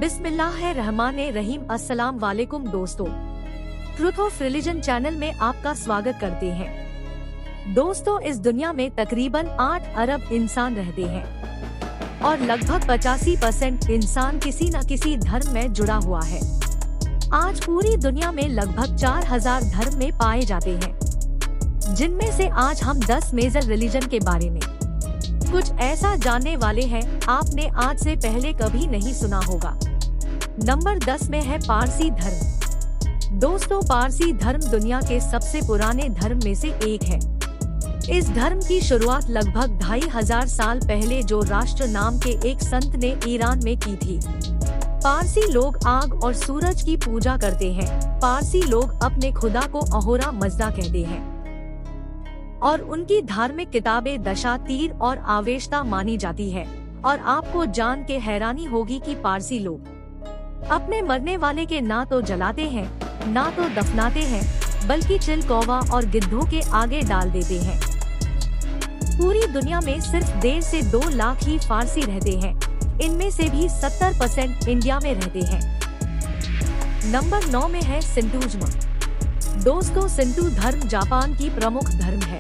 बिस्मिल्लाहिर्रहमानिर्रहीम। अस्सलाम वालेकुम दोस्तों, ट्रुथ ऑफ रिलीजन चैनल में आपका स्वागत करते हैं। दोस्तों, इस दुनिया में तकरीबन 8 अरब इंसान रहते हैं और लगभग 85% इंसान किसी न किसी धर्म में जुड़ा हुआ है। आज पूरी दुनिया में लगभग 4000 धर्म में पाए जाते हैं, जिनमें से आज हम 10 मेजर रिलीजन के बारे में कुछ ऐसा जानने वाले हैं आपने आज से पहले कभी नहीं सुना होगा। नंबर 10 में है पारसी धर्म। दोस्तों, पारसी धर्म दुनिया के सबसे पुराने धर्म में से एक है। इस धर्म की शुरुआत लगभग 2500 साल पहले जो राष्ट्र नाम के एक संत ने ईरान में की थी। पारसी लोग आग और सूरज की पूजा करते हैं। पारसी लोग अपने खुदा को अहोरा मज़दा कहते हैं और उनकी धार्मिक किताबें दशा, तीर और आवेशता मानी जाती है। और आपको जान के हैरानी होगी कि पारसी लोग अपने मरने वाले के ना तो जलाते हैं, ना तो दफनाते हैं, बल्कि चिल, कौवा और गिद्धों के आगे डाल देते हैं। पूरी दुनिया में सिर्फ 1.5 से 2 लाख ही फारसी रहते हैं। इनमें से भी 70% इंडिया में रहते हैं। नंबर 9 में है शिंटोइज्म। दोस्तों, शिंटो धर्म जापान की प्रमुख धर्म है।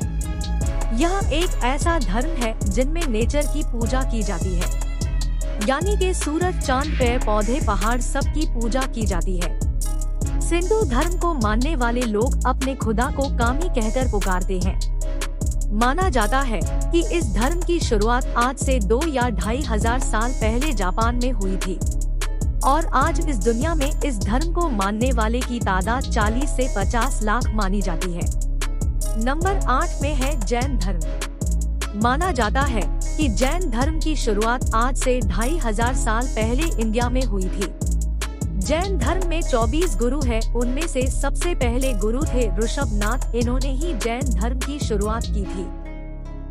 यह एक ऐसा धर्म है जिनमें नेचर की पूजा की जाती है, यानी कि सूरज, चांद, पेड़ पौधे, पहाड़, सब की पूजा की जाती है। शिंटो धर्म को मानने वाले लोग अपने खुदा को कामी कहकर पुकारते हैं। माना जाता है कि इस धर्म की शुरुआत आज से 2 या 2500 साल पहले जापान में हुई थी और आज इस दुनिया में इस धर्म को मानने वाले की तादाद 40 से 50 लाख मानी जाती है। नंबर 8 में है जैन धर्म। माना जाता है कि जैन धर्म की शुरुआत आज से 2500 साल पहले इंडिया में हुई थी। जैन धर्म में 24 गुरु हैं। उनमें से सबसे पहले गुरु थे ऋषभनाथ। इन्होंने ही जैन धर्म की शुरुआत की थी।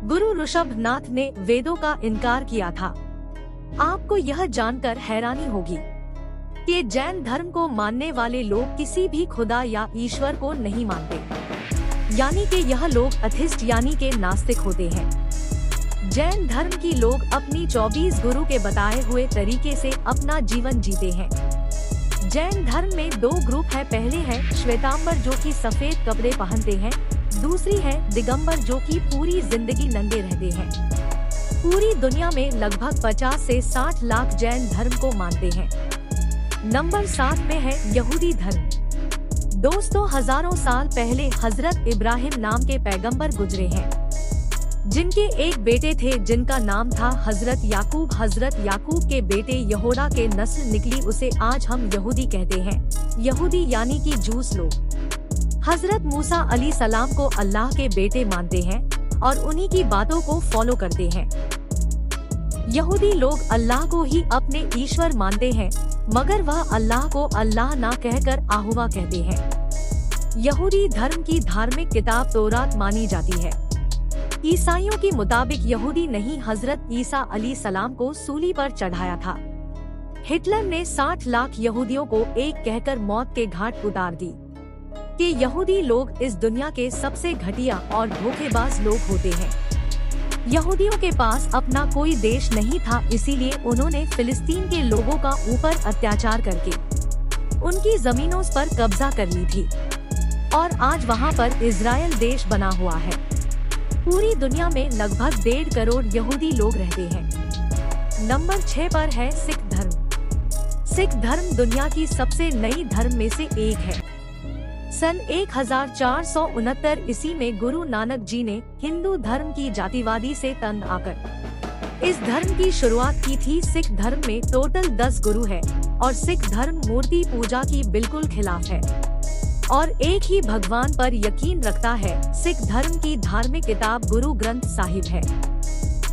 गुरु ऋषभनाथ ने वेदों का इनकार किया था। आपको यह जानकर हैरानी होगी कि जैन धर्म को मानने वाले लोग किसी भी खुदा या ईश्वर को नहीं मानते, यानी कि यह लोग अथिस्ट यानी के नास्तिक होते हैं। जैन धर्म की लोग अपनी 24 गुरु के बताए हुए तरीके से अपना जीवन जीते हैं। जैन धर्म में 2 ग्रुप है। पहले है श्वेतांबर जो कि सफेद कपड़े पहनते हैं। दूसरी है दिगंबर जो कि पूरी जिंदगी नंगे रहते हैं। पूरी दुनिया में लगभग 50 से 60 लाख जैन धर्म को मानते हैं। नंबर 7 में है यहूदी धर्म। दोस्तों, हजारों साल पहले हजरत इब्राहिम नाम के पैगंबर गुजरे हैं, जिनके एक बेटे थे जिनका नाम था हजरत याकूब। हजरत याकूब के बेटे यहोदा के नस्ल निकली, उसे आज हम यहूदी कहते हैं। यहूदी यानी कि जूस लोग हजरत मूसा अलैहि सलाम को अल्लाह के बेटे मानते हैं और उन्हीं की बातों को फॉलो करते हैं। यहूदी लोग अल्लाह को ही अपने ईश्वर मानते हैं, मगर वह अल्लाह को अल्लाह ना कहकर आहुवा कहते हैं। यहूदी धर्म की धार्मिक किताब तौरात मानी जाती है। ईसाइयों के मुताबिक यहूदी नहीं हजरत ईसा अलैहि सलाम को सूली पर चढ़ाया था। हिटलर ने 60 लाख यहूदियों को एक कहकर मौत के घाट उतार दी कि यहूदी लोग इस दुनिया के सबसे घटिया और धोखेबाज लोग होते हैं। यहूदियों के पास अपना कोई देश नहीं था, इसीलिए उन्होंने फिलिस्तीन के लोगों का ऊपर अत्याचार करके उनकी जमीनों पर कब्जा कर ली थी और आज वहां पर इजराइल देश बना हुआ है। पूरी दुनिया में लगभग 1.5 करोड़ यहूदी लोग रहते हैं। नंबर 6 पर है सिख धर्म। सिख धर्म दुनिया की सबसे नई धर्म में से एक है। सन 1469 ईस्वी में गुरु नानक जी ने हिंदू धर्म की जातिवादी से तंग आकर इस धर्म की शुरुआत की थी। सिख धर्म में टोटल 10 गुरु है और सिख धर्म मूर्ति पूजा की बिल्कुल खिलाफ है और एक ही भगवान पर यकीन रखता है। सिख धर्म की धार्मिक किताब गुरु ग्रंथ साहिब है,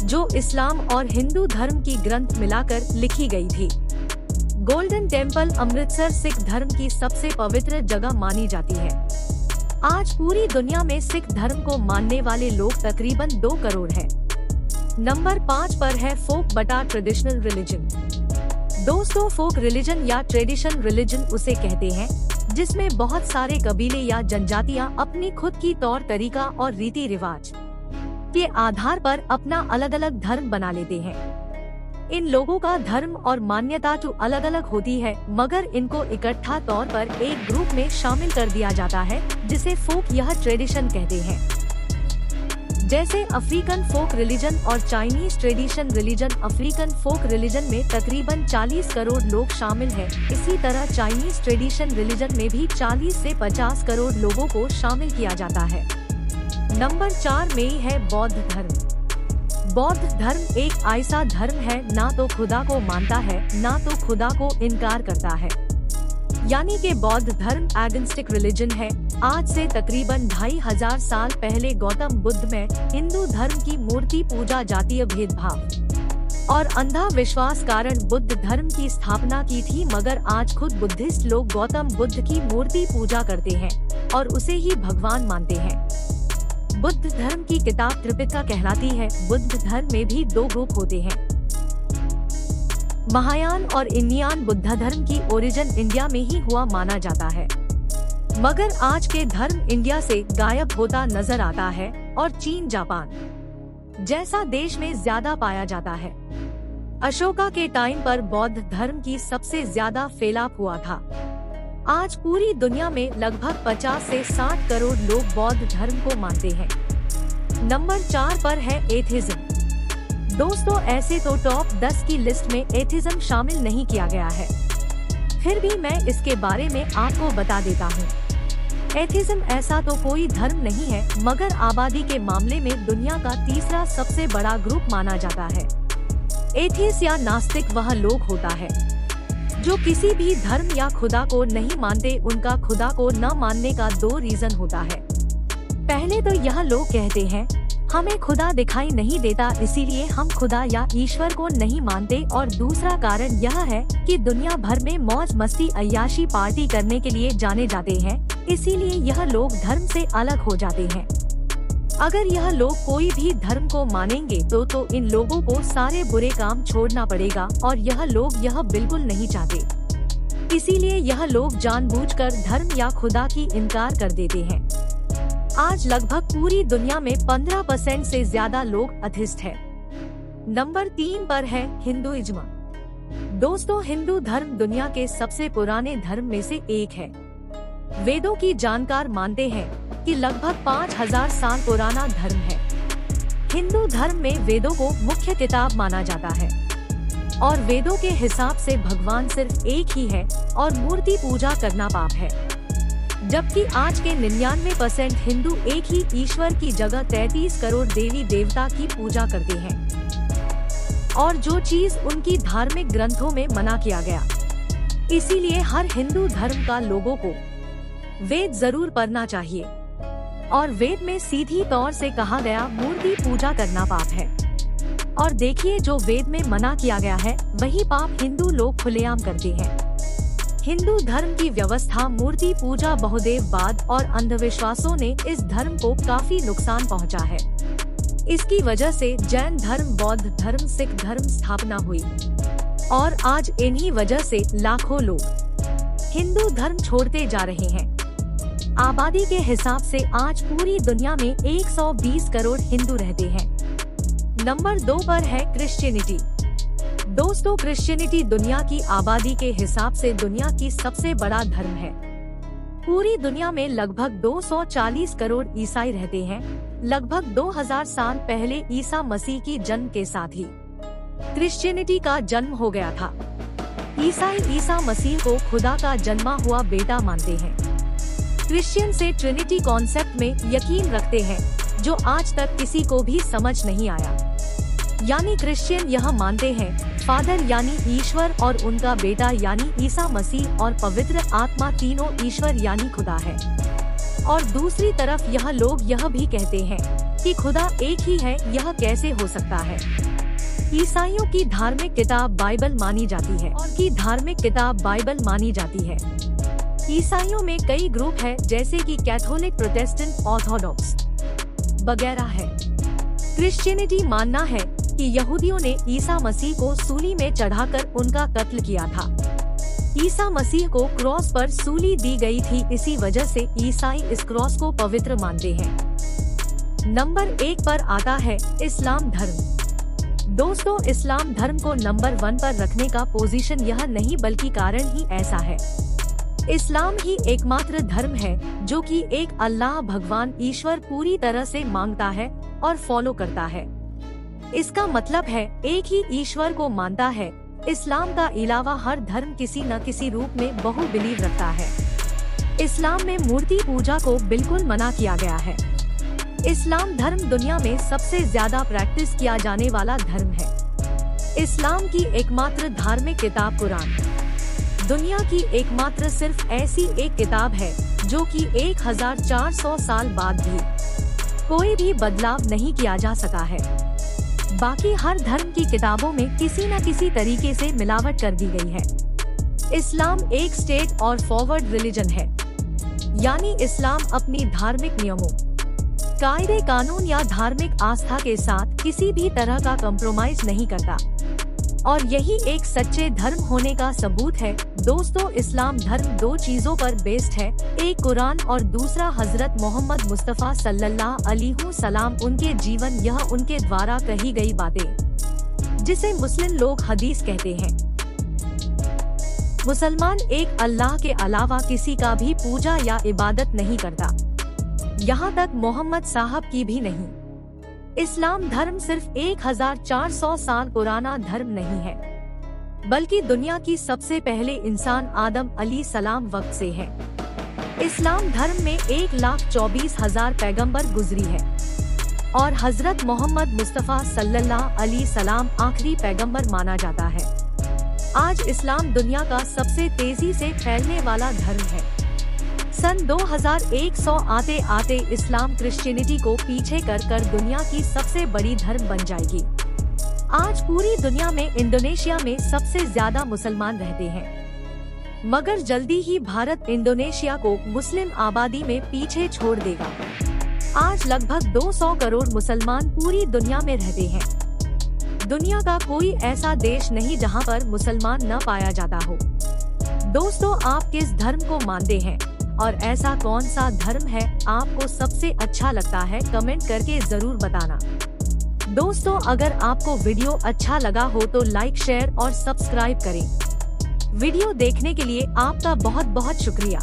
जो इस्लाम और हिंदू धर्म की ग्रंथ मिलाकर लिखी गई थी। गोल्डन टेम्पल अमृतसर सिख धर्म की सबसे पवित्र जगह मानी जाती है। आज पूरी दुनिया में सिख धर्म को मानने वाले लोग तकरीबन 2 करोड़ है। नंबर 5 पर है फोक बटा ट्रेडिशनल रिलीजन। दोस्तों, फोक रिलीजन या ट्रेडिशन रिलीजन उसे कहते हैं जिसमें बहुत सारे कबीले या जनजातियां अपनी खुद की तौर तरीका और रीति रिवाज के आधार पर अपना अलग अलग धर्म बना लेते हैं। इन लोगों का धर्म और मान्यता तो अलग अलग होती है, मगर इनको इकट्ठा तौर पर एक ग्रुप में शामिल कर दिया जाता है, जिसे फोक यह ट्रेडिशन कहते हैं। जैसे अफ्रीकन फोक रिलीजन और चाइनीज ट्रेडिशन रिलीजन। अफ्रीकन फोक रिलीजन में तकरीबन 40 करोड़ लोग शामिल हैं। इसी तरह चाइनीज ट्रेडिशन रिलीजन में भी 40 से 50 करोड़ लोगों को शामिल किया जाता है। नंबर 4 में है बौद्ध धर्म। बौद्ध धर्म एक ऐसा धर्म है ना तो खुदा को मानता है ना तो खुदा को इनकार करता है, यानी कि बौद्ध धर्म एग्नोस्टिक रिलीजन है। आज से तकरीबन 2500 साल पहले गौतम बुद्ध में हिंदू धर्म की मूर्ति पूजा, जातीय भेदभाव और अंधा विश्वास कारण बुद्ध धर्म की स्थापना की थी, मगर आज खुद बुद्धिस्ट लोग गौतम बुद्ध की मूर्ति पूजा करते हैं और उसे ही भगवान मानते हैं। बुद्ध धर्म की किताब त्रिपिटका कहलाती है। बुद्ध धर्म में भी 2 ग्रुप होते हैं, महायान और इन्यान। बुद्ध धर्म की ओरिजिन इंडिया में ही हुआ माना जाता है, मगर आज के धर्म इंडिया से गायब होता नजर आता है और चीन, जापान जैसा देश में ज्यादा पाया जाता है। अशोका के टाइम पर बौद्ध धर्म की सबसे ज्यादा फैलाव हुआ था। आज पूरी दुनिया में लगभग 50 से 60 करोड़ लोग बौद्ध धर्म को मानते हैं। नंबर 4 पर है एथिज्म। दोस्तों, ऐसे तो टॉप 10 की लिस्ट में एथिज्म शामिल नहीं किया गया है, फिर भी मैं इसके बारे में आपको बता देता हूँ। एथिज्म ऐसा तो कोई धर्म नहीं है, मगर आबादी के मामले में दुनिया का तीसरा सबसे बड़ा ग्रुप माना जाता है। एथियस्ट या नास्तिक वह लोग होता है जो किसी भी धर्म या खुदा को नहीं मानते। उनका खुदा को न मानने का 2 रीजन होता है। पहले तो यह लोग कहते हैं हमें खुदा दिखाई नहीं देता, इसीलिए हम खुदा या ईश्वर को नहीं मानते। और दूसरा कारण यह है कि दुनिया भर में मौज मस्ती अय्याशी पार्टी करने के लिए जाने जाते हैं, इसीलिए यह लोग धर्म से अलग हो जाते हैं। अगर यह लोग कोई भी धर्म को मानेंगे तो इन लोगों को सारे बुरे काम छोड़ना पड़ेगा, और यह लोग यह बिल्कुल नहीं चाहते। इसीलिए यह लोग जानबूझकर धर्म या खुदा की इनकार कर देते हैं। आज लगभग पूरी दुनिया में 15% से ज्यादा लोग एथिस्ट हैं। नंबर 3 पर है हिंदुइज्म। दोस्तों, हिंदू धर्म दुनिया के सबसे पुराने धर्म में से एक है। वेदों की जानकार मानते हैं कि लगभग 5000 साल पुराना धर्म है। हिंदू धर्म में वेदों को मुख्य किताब माना जाता है और वेदों के हिसाब से भगवान सिर्फ एक ही है और मूर्ति पूजा करना पाप है। जबकि आज के 99% हिंदू एक ही ईश्वर की जगह 33 करोड़ देवी देवता की पूजा करते हैं, और जो चीज उनकी धार्मिक ग्रंथों में मना किया गया। इसीलिए हर हिंदू धर्म का लोगों को वेद जरूर पढ़ना चाहिए, और वेद में सीधी तौर से कहा गया मूर्ति पूजा करना पाप है। और देखिए, जो वेद में मना किया गया है वही पाप हिंदू लोग खुलेआम करते हैं। हिंदू धर्म की व्यवस्था, मूर्ति पूजा, बहुदेववाद और अंधविश्वासों ने इस धर्म को काफी नुकसान पहुंचा है। इसकी वजह से जैन धर्म, बौद्ध धर्म, सिख धर्म स्थापना हुई, और आज इन्हीं वजह से लाखों लोग हिंदू धर्म छोड़ते जा रहे हैं। आबादी के हिसाब से आज पूरी दुनिया में 120 करोड़ हिंदू रहते हैं। नंबर 2 पर है क्रिश्चियनिटी। दोस्तों, क्रिश्चियनिटी दुनिया की आबादी के हिसाब से दुनिया की सबसे बड़ा धर्म है। पूरी दुनिया में लगभग 240 करोड़ ईसाई रहते हैं। लगभग 2000 साल पहले ईसा मसीह की जन्म के साथ ही क्रिश्चियनिटी का जन्म हो गया था। ईसाई ईसा मसीह को खुदा का जन्मा हुआ बेटा मानते हैं। क्रिश्चियन से ट्रिनिटी कॉन्सेप्ट में यकीन रखते हैं, जो आज तक किसी को भी समझ नहीं आया। यानी क्रिश्चियन यह मानते हैं फादर यानी ईश्वर और उनका बेटा यानी ईसा मसीह और पवित्र आत्मा तीनों ईश्वर यानी खुदा है। और दूसरी तरफ यह लोग यह भी कहते हैं कि खुदा एक ही है। यह कैसे हो सकता है? ईसाइयों की धार्मिक किताब बाइबल मानी जाती है और की धार्मिक किताब बाइबल मानी जाती है। ईसाइयों में कई ग्रुप है, जैसे कि कैथोलिक, प्रोटेस्टेंट, ऑर्थोडॉक्स वगैरह है। क्रिश्चियनिटी मानना है कि यहूदियों ने ईसा मसीह को सूली में चढ़ाकर उनका कत्ल किया था। ईसा मसीह को क्रॉस पर सूली दी गई थी, इसी वजह से ईसाई इस क्रॉस को पवित्र मानते हैं। नंबर 1 पर आता है इस्लाम धर्म। दोस्तों, इस्लाम धर्म को नंबर 1 पर रखने का पोजीशन यह नहीं बल्कि कारण ही ऐसा है। इस्लाम ही एकमात्र धर्म है जो कि एक अल्लाह भगवान ईश्वर पूरी तरह से मांगता है और फॉलो करता है। इसका मतलब है एक ही ईश्वर को मानता है। इस्लाम का अलावा हर धर्म किसी न किसी रूप में बहु बिलीव रखता है। इस्लाम में मूर्ति पूजा को बिल्कुल मना किया गया है। इस्लाम धर्म दुनिया में सबसे ज्यादा प्रैक्टिस किया जाने वाला धर्म है। इस्लाम की एकमात्र धार्मिक किताब कुरान दुनिया की एकमात्र सिर्फ ऐसी एक किताब है जो कि 1400 साल बाद भी कोई भी बदलाव नहीं किया जा सका है। बाकी हर धर्म की किताबों में किसी न किसी तरीके से मिलावट कर दी गई है। इस्लाम एक स्टेट और फॉरवर्ड रिलीजन है, यानी इस्लाम अपनी धार्मिक नियमों, कायदे कानून या धार्मिक आस्था के साथ किसी भी तरह का कॉम्प्रोमाइज नहीं करता और यही एक सच्चे धर्म होने का सबूत है। दोस्तों, इस्लाम धर्म 2 चीजों पर बेस्ड है, एक कुरान और दूसरा हजरत मोहम्मद मुस्तफा सल्लल्लाहु अलैहि वसल्लम, उनके जीवन, यह उनके द्वारा कही गई बातें, जिसे मुस्लिम लोग हदीस कहते हैं। मुसलमान एक अल्लाह के अलावा किसी का भी पूजा या इबादत नहीं करता, यहाँ तक मोहम्मद साहब की भी नहीं। इस्लाम धर्म सिर्फ 1400 साल पुराना धर्म नहीं है, बल्कि दुनिया की सबसे पहले इंसान आदम अलैहिस्सलाम वक्त से है। इस्लाम धर्म में 1,24,000 पैगंबर गुजरी है और हजरत मोहम्मद मुस्तफा सल्लल्लाहु अलैहि वसल्लम आखिरी पैगंबर माना जाता है। आज इस्लाम दुनिया का सबसे तेजी से फैलने वाला धर्म है। सन 2100 आते आते इस्लाम क्रिश्चियनिटी को पीछे कर दुनिया की सबसे बड़ी धर्म बन जाएगी। आज पूरी दुनिया में इंडोनेशिया में सबसे ज्यादा मुसलमान रहते हैं, मगर जल्दी ही भारत इंडोनेशिया को मुस्लिम आबादी में पीछे छोड़ देगा। आज लगभग 200 करोड़ मुसलमान पूरी दुनिया में रहते हैं। दुनिया का कोई ऐसा देश नहीं जहां पर मुसलमान न पाया जाता हो। दोस्तों, आप किस धर्म को मानते हैं और ऐसा कौन सा धर्म है आपको सबसे अच्छा लगता है, कमेंट करके जरूर बताना। दोस्तों, अगर आपको वीडियो अच्छा लगा हो तो लाइक, शेयर और सब्सक्राइब करें। वीडियो देखने के लिए आपका बहुत बहुत शुक्रिया।